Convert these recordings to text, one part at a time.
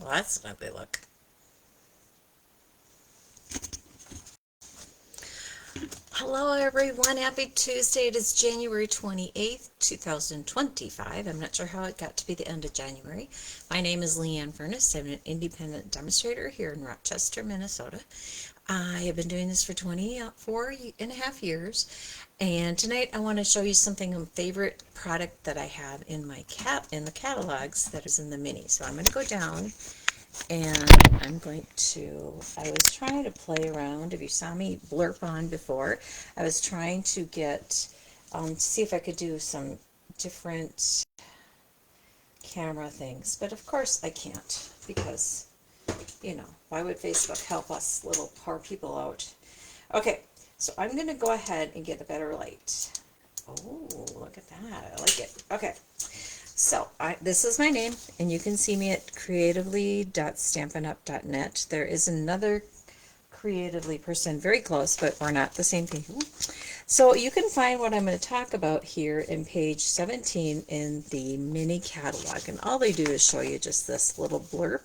Well, that's an ugly look. Hello, everyone. Happy Tuesday. It is January 28th, 2025. I'm not sure how it got to be the end of January. My name is Leanne Furness. I'm an independent demonstrator here in Rochester, Minnesota. I have been doing this for 24 and a half years. And tonight I want to show you something, a favorite product that I have in my in the catalogs that is in the mini. So I'm going to go down and I was trying to play around. If you saw me blurp on before, I was trying to get, see if I could do some different camera things. But of course I can't because, why would Facebook help us little poor people out? Okay, so I'm going to go ahead and get a better light. Oh, look at that. I like it. Okay. So this is my name, and you can see me at creatively.stampinup.net. There is another Creatively person very close, but we're not the same people. So you can find what I'm going to talk about here in page 17 in the mini catalog. And all they do is show you just this little blurb.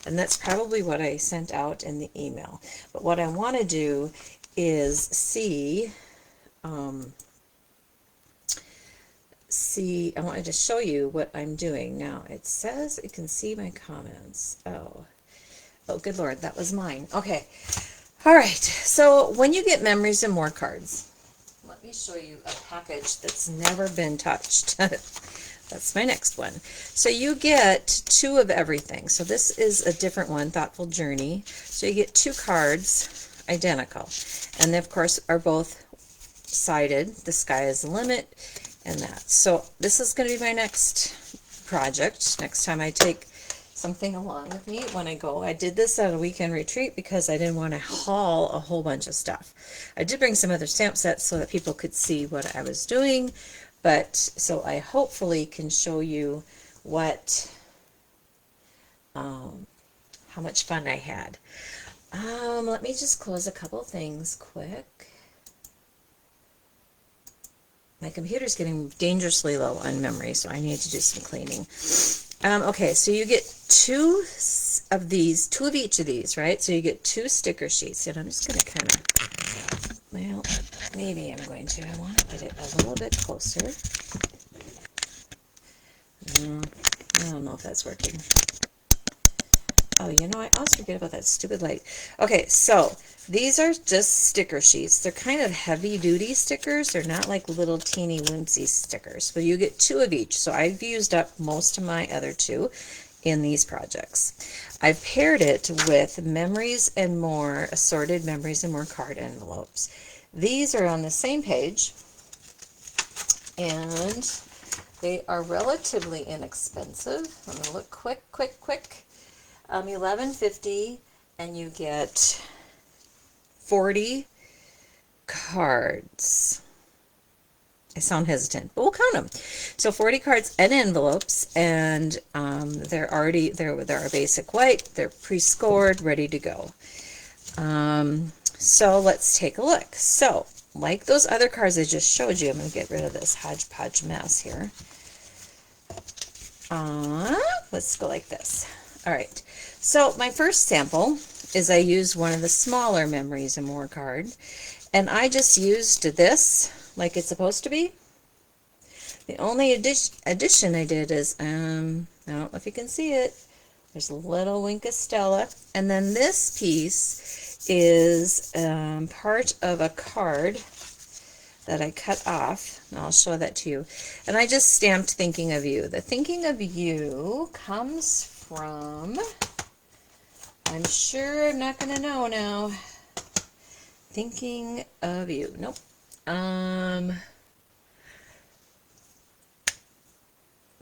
And that's probably what I sent out in the email. But what I want to do is see... I wanted to show you what I'm doing now. It says you can see my comments. Oh, good Lord, that was mine. Okay. All right. So when you get Memories and More cards, let me show you a package that's never been touched. That's my next one. So you get 2 of everything. So this is a different one, Thoughtful Journey. So you get 2 cards, identical. And they, of course, are both sided. The sky is the limit. And that. So this is going to be my next project. Next time I take something along with me when I go. I did this at a weekend retreat because I didn't want to haul a whole bunch of stuff. I did bring some other stamp sets so that people could see what I was doing. But so I hopefully can show you what, how much fun I had. Let me just close a couple things quick. My computer's getting dangerously low on memory, so I need to do some cleaning. Okay, so you get 2 of these, 2 of each of these, right? So you get 2 sticker sheets, and I'm just going to kind of, well, maybe I'm going to. I want to get it a little bit closer. I don't know if that's working. Oh, I always forget about that stupid light. Okay, so these are just sticker sheets. They're kind of heavy-duty stickers. They're not like little teeny whimsy stickers. But you get 2 of each. So I've used up most of my other 2 in these projects. I've paired it with Memories and More, assorted Memories and More card envelopes. These are on the same page, and they are relatively inexpensive. I'm going to look quick. $11.50, and you get 40 cards. I sound hesitant, but we'll count them. So 40 cards and envelopes, and they're basic white. They're pre-scored, ready to go. So let's take a look. So like those other cards I just showed you, I'm going to get rid of this hodgepodge mess here. Let's go like this. All right, so my first sample is I used one of the smaller Memories and More card, and I just used this like it's supposed to be. The only addition I did is, I don't know if you can see it, there's a little wink of Stella, and then this piece is part of a card that I cut off, and I'll show that to you. And I just stamped Thinking of You. The Thinking of You comes from, I'm sure I'm not going to know now. Thinking of You. Nope.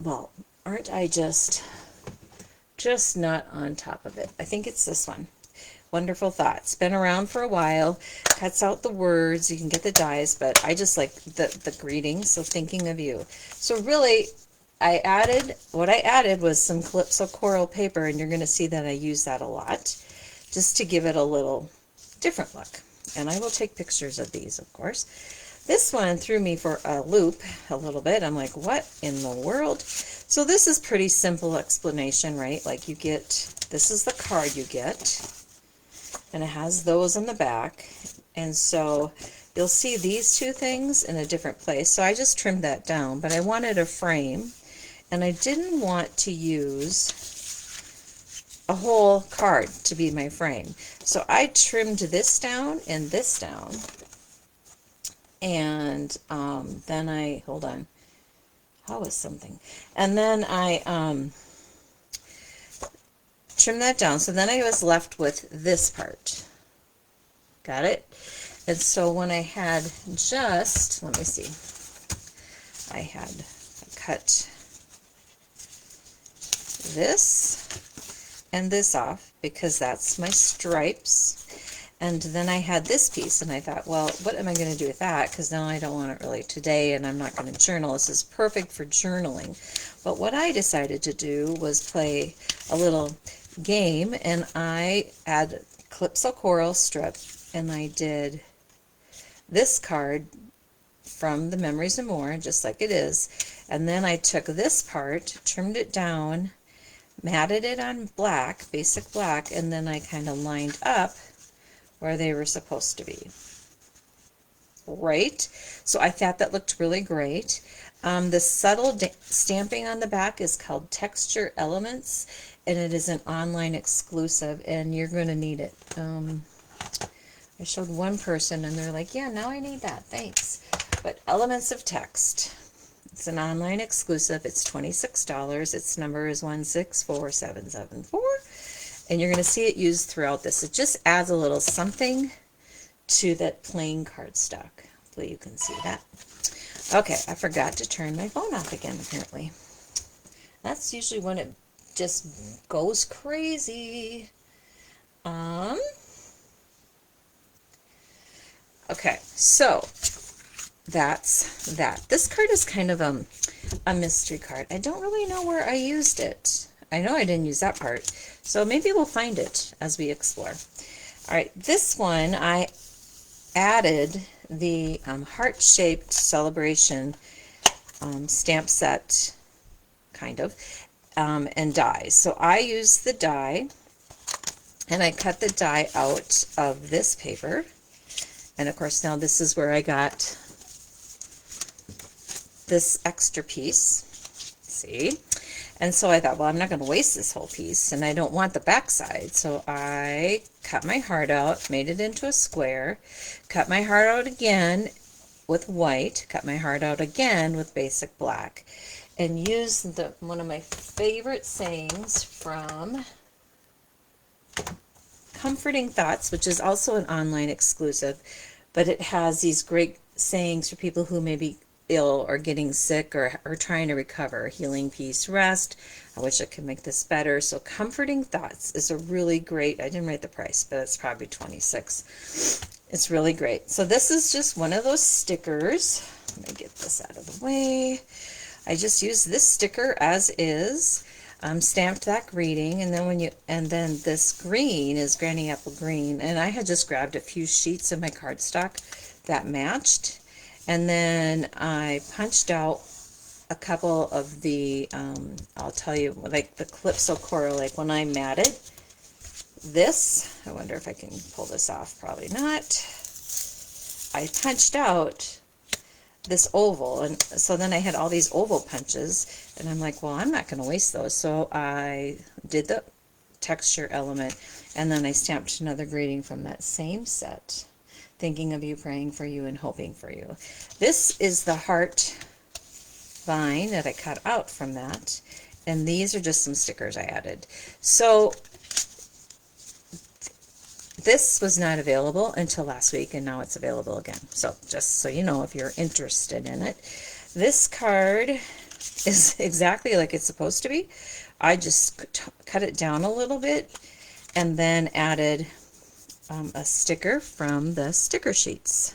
Well, aren't I just not on top of it? I think it's this one. Wonderful Thoughts. Been around for a while. Cuts out the words. You can get the dies, but I just like the greetings. So Thinking of You. So really, what I added was some clips of coral paper, and you're going to see that I use that a lot, just to give it a little different look. And I will take pictures of these, of course. This one threw me for a loop a little bit. I'm like, what in the world? So this is pretty simple explanation, right? Like you get this is the card you get, and it has those on the back. And so you'll see these two things in a different place. So I just trimmed that down, but I wanted a frame, and I didn't want to use a whole card to be my frame. So I trimmed this down and this down. And then I, hold on, how is something? And then I trimmed that down. So then I was left with this part. Got it? And so when I had just, let me see, I had cut this and this off because that's my stripes. And then I had this piece, and I thought, well, what am I going to do with that? Because now I don't want it really today, and I'm not going to journal. This is perfect for journaling. But what I decided to do was play a little game, and I had Calypso Coral strip, and I did this card from the Memories and More, just like it is. And then I took this part, trimmed it down, matted it on black, basic black, and then I kind of lined up where they were supposed to be. Right? So I thought that looked really great. The subtle stamping on the back is called Texture Elements, and it is an online exclusive, and you're going to need it. I showed one person, and they're like, yeah, now I need that. Thanks. But Elements of Text. It's an online exclusive. It's $26. Its number is 164774. And you're going to see it used throughout this. It just adds a little something to that plain cardstock. Hopefully you can see that. Okay, I forgot to turn my phone off again, apparently. That's usually when it just goes crazy. Okay, so that's that. This card is kind of a mystery card. I don't really know where I used it. I know I didn't use that part, so maybe we'll find it as we explore. All right, this one I added the heart-shaped celebration stamp set, kind of, and dies. So I used the die, and I cut the die out of this paper. And of course, now this is where I got this extra piece. See? And so I thought, well, I'm not going to waste this whole piece, and I don't want the back side. So I cut my heart out, made it into a square, cut my heart out again with white, cut my heart out again with basic black, and used one of my favorite sayings from Comforting Thoughts, which is also an online exclusive, but it has these great sayings for people who may be ill or getting sick or trying to recover. Healing, peace, rest. I wish I could make this better. So Comforting Thoughts is a really great, I didn't write the price, but it's probably $26. It's really great. So this is just one of those stickers. Let me get this out of the way. I just used this sticker as is. Stamped that greeting, and then this green is Granny Apple Green, and I had just grabbed a few sheets of my cardstock that matched, and then I punched out a couple of the I'll tell you, like the Calypso Coral, like when I matted this, I wonder if I can pull this off, probably not. I punched out this oval, and so then I had all these oval punches, and I'm like, well, I'm not going to waste those, so I did the texture element, and then I stamped another greeting from that same set, thinking of you, praying for you, and hoping for you. This is the heart vine that I cut out from that, and these are just some stickers I added. So this was not available until last week, and now it's available again. So just so you know, if you're interested in it. This card is exactly like it's supposed to be. I just cut it down a little bit and then added a sticker from the sticker sheets.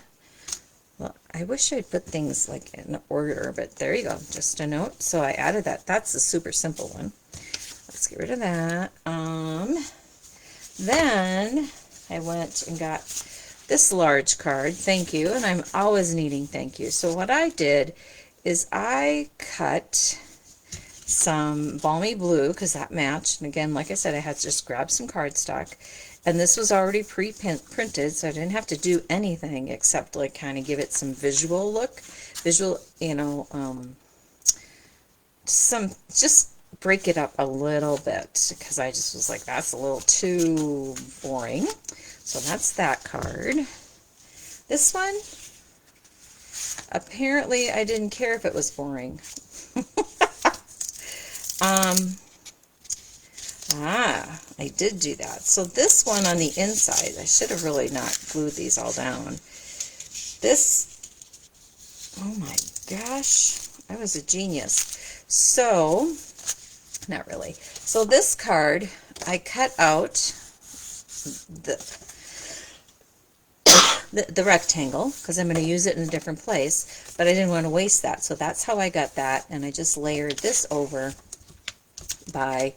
Well, I wish I'd put things like in order, but there you go, just a note. So I added that. That's a super simple one. Let's get rid of that. Then I went and got this large card, thank you, and I'm always needing thank you. So what I did is I cut some balmy blue because that matched. And again, like I said, I had to just grab some cardstock. And this was already pre-printed, so I didn't have to do anything except like kind of give it some visual look. Visual, you know, just break it up a little bit because I just was like, that's a little too boring. So that's that card. This one, apparently I didn't care if it was boring. I did do that. So this one on the inside, I should have really not glued these all down. This, oh my gosh, I was a genius. So, not really. So this card, I cut out the rectangle because I'm going to use it in a different place, but I didn't want to waste that. So that's how I got that, and I just layered this over by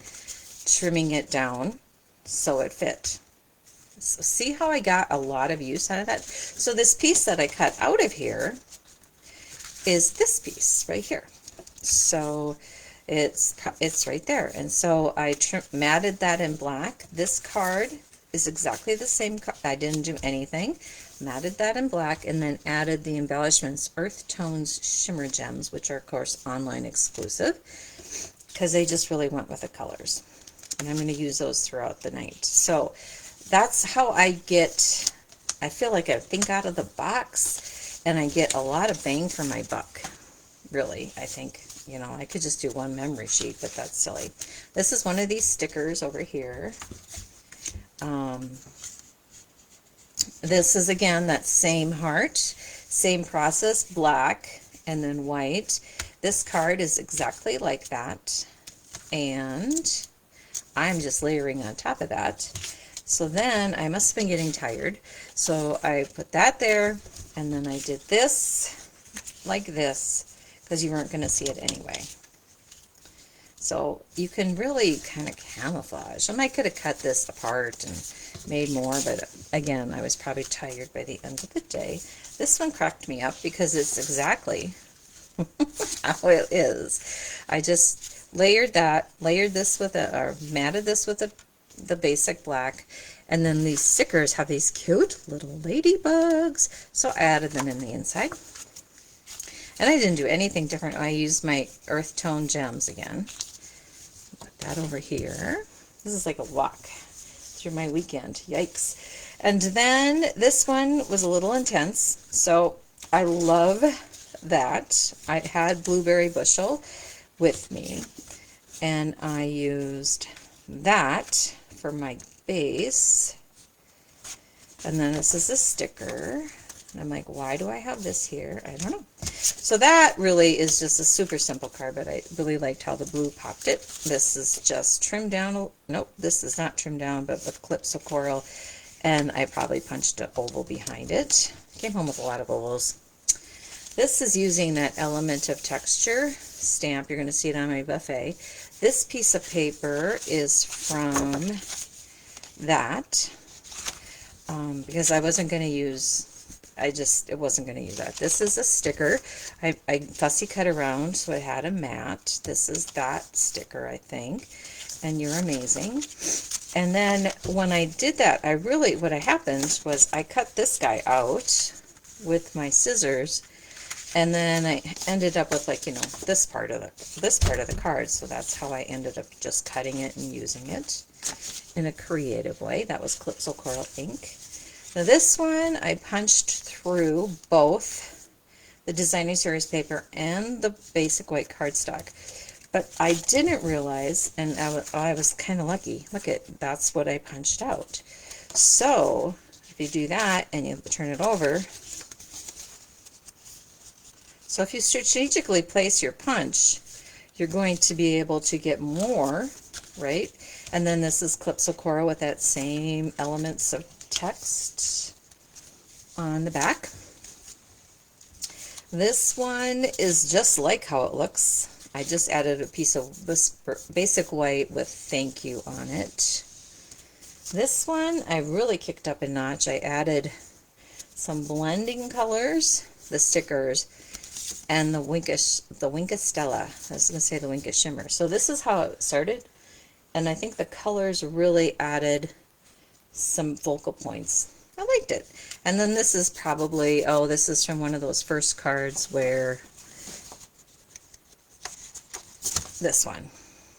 trimming it down so it fit. So see how I got a lot of use out of that? So this piece that I cut out of here is this piece right here. So it's right there. And so I matted that in black. This card is exactly the same. I didn't do anything. Matted that in black and then added the embellishments, Earth Tones Shimmer Gems, which are of course online exclusive because they just really went with the colors. And I'm going to use those throughout the night. So that's how I feel like I think out of the box and I get a lot of bang for my buck. Really, I think, you know, I could just do one memory sheet, but that's silly. This is one of these stickers over here. This is again that same heart, same process, black and then white. This card is exactly like that, and I'm just layering on top of that. So then I must have been getting tired, so I put that there, and then I did this like this because you weren't going to see it anyway. So you can really kind of camouflage. And I could have cut this apart and made more, but again, I was probably tired by the end of the day. This one cracked me up because it's exactly how it is. I just layered this with or matted this with the basic black, and then these stickers have these cute little ladybugs, so I added them in the inside. And I didn't do anything different. I used my Earth Tone Gems again. Put that over here. This is like a walk through my weekend. Yikes. And then this one was a little intense, so I love that. I had Blueberry Bushel with me, and I used that for my base. And then this is a sticker. And I'm like, why do I have this here? I don't know. So that really is just a super simple card, but I really liked how the blue popped it. This is just trimmed down. Nope, this is not trimmed down, but with clips of coral. And I probably punched an oval behind it. Came home with a lot of ovals. This is using that Element of Texture stamp. You're going to see it on my buffet. This piece of paper is from that because I wasn't going to use... it wasn't going to use that. This is a sticker. I fussy cut around, so I had a mat. This is that sticker, I think. And You're Amazing. And then when I did that, what happened was I cut this guy out with my scissors, and then I ended up with, like, you know, this part of the card. So that's how I ended up just cutting it and using it in a creative way. That was Calypso Coral ink. Now this one, I punched through both the Designer Series paper and the basic white cardstock. But I didn't realize, and I was kind of lucky. Look that's what I punched out. So if you do that and you turn it over, so if you strategically place your punch, you're going to be able to get more, right? And then this is Calypso Coral with that same elements of text on the back. This one is just like how it looks. I just added a piece of this basic white with thank you on it. This one I really kicked up a notch. I added some blending colors, the stickers, and the Winka Stella. I was going to say the Winka Shimmer. So this is how it started, and I think the colors really added some focal points. I liked it. And then this is probably, oh, this is from one of those first cards where, this one.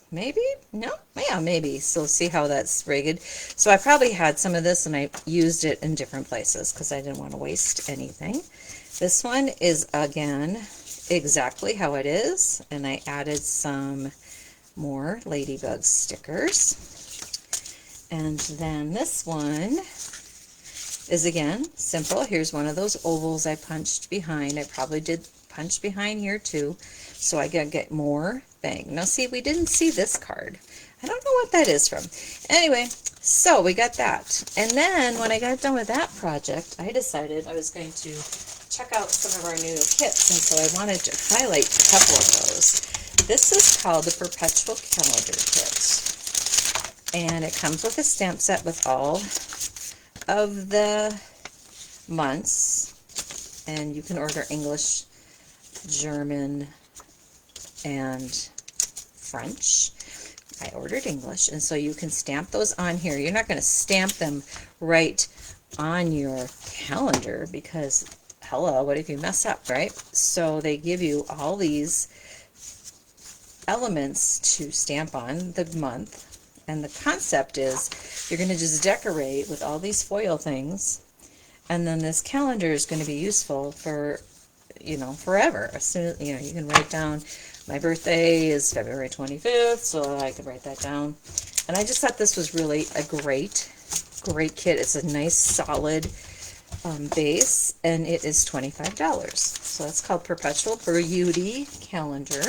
Maybe? No? Yeah, maybe. So see how that's rigged. So I probably had some of this and I used it in different places because I didn't want to waste anything. This one is, again, exactly how it is. And I added some more ladybug stickers. And then this one is, again, simple. Here's one of those ovals I punched behind. I probably did punch behind here too, so I can get more bang. Now see, we didn't see this card. I don't know what that is from. Anyway, so we got that. And then when I got done with that project, I decided I was going to check out some of our new kits, and so I wanted to highlight a couple of those. This is called the Perpetual Calendar Kit. And it comes with a stamp set with all of the months, and you can order English, German, and French. I ordered English, and so you can stamp those on here. You're not going to stamp them right on your calendar because, hello, what if you mess up, right? So they give you all these elements to stamp on the month. And the concept is you're going to just decorate with all these foil things, and then this calendar is going to be useful for, you know, forever. As soon, you know, you can write down, my birthday is February 25th, so I could write that down. And I just thought this was really a great kit. It's a nice solid base, and it is $25. So it's called Perpetual Beauty Calendar.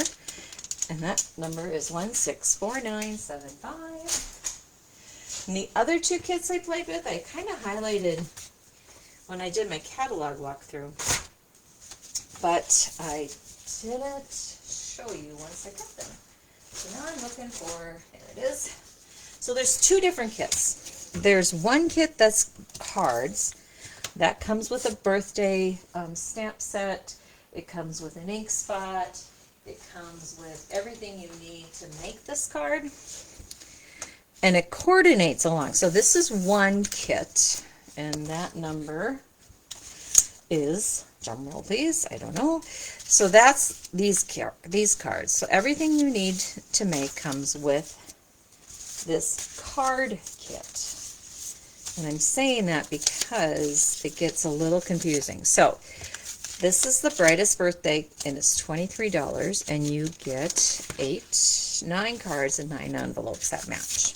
And that number is 164975. And the other two kits I played with, I kind of highlighted when I did my catalog walkthrough. But I didn't show you once I got them. So now I'm looking for, there it is. So there's two different kits. There's one kit that's cards. That comes with a birthday stamp set. It comes with an ink spot. It comes with everything you need to make this card, and it coordinates along. So this is one kit, and that number is, drum roll please, I don't know. So that's these cards. So everything you need to make comes with this card kit. And I'm saying that because it gets a little confusing. So this is the Brightest Birthday, and it's $23, and you get 9 cards and 9 envelopes that match.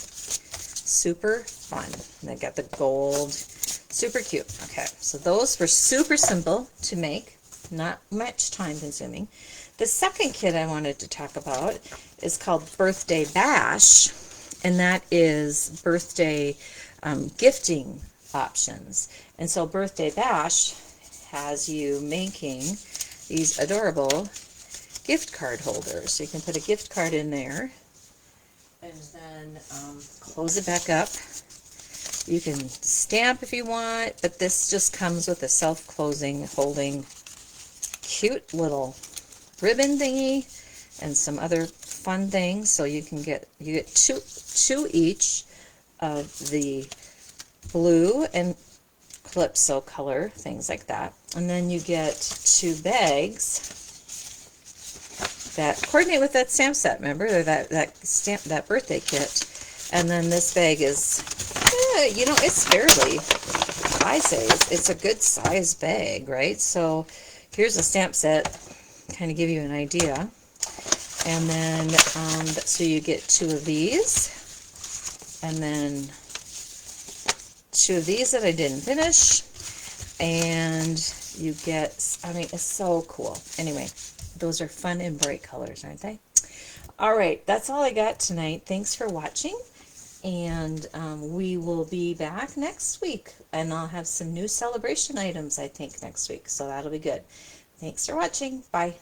Super fun. And they got the gold, super cute. Okay, so those were super simple to make, not much time consuming. The second kit I wanted to talk about is called Birthday Bash, and that is birthday gifting options. And so Birthday Bash has you making these adorable gift card holders. So you can put a gift card in there and then close it back up. You can stamp if you want, but this just comes with a self-closing, holding, cute little ribbon thingy and some other fun things. So you get two each of the blue and Calypso color, things like that. And then you get 2 bags that coordinate with that stamp set, remember? Or that birthday kit. And then this bag is, you know, it's fairly, I say, it's a good size bag, right? So here's a stamp set, kind of give you an idea. And then, so you get 2 of these, and then 2 of these that I didn't finish, and you get, I mean, it's so cool. Anyway, those are fun and bright colors, aren't they? All right, that's all I got tonight. Thanks for watching, and we will be back next week, and I'll have some new celebration items, I think, next week, so that'll be good. Thanks for watching. Bye.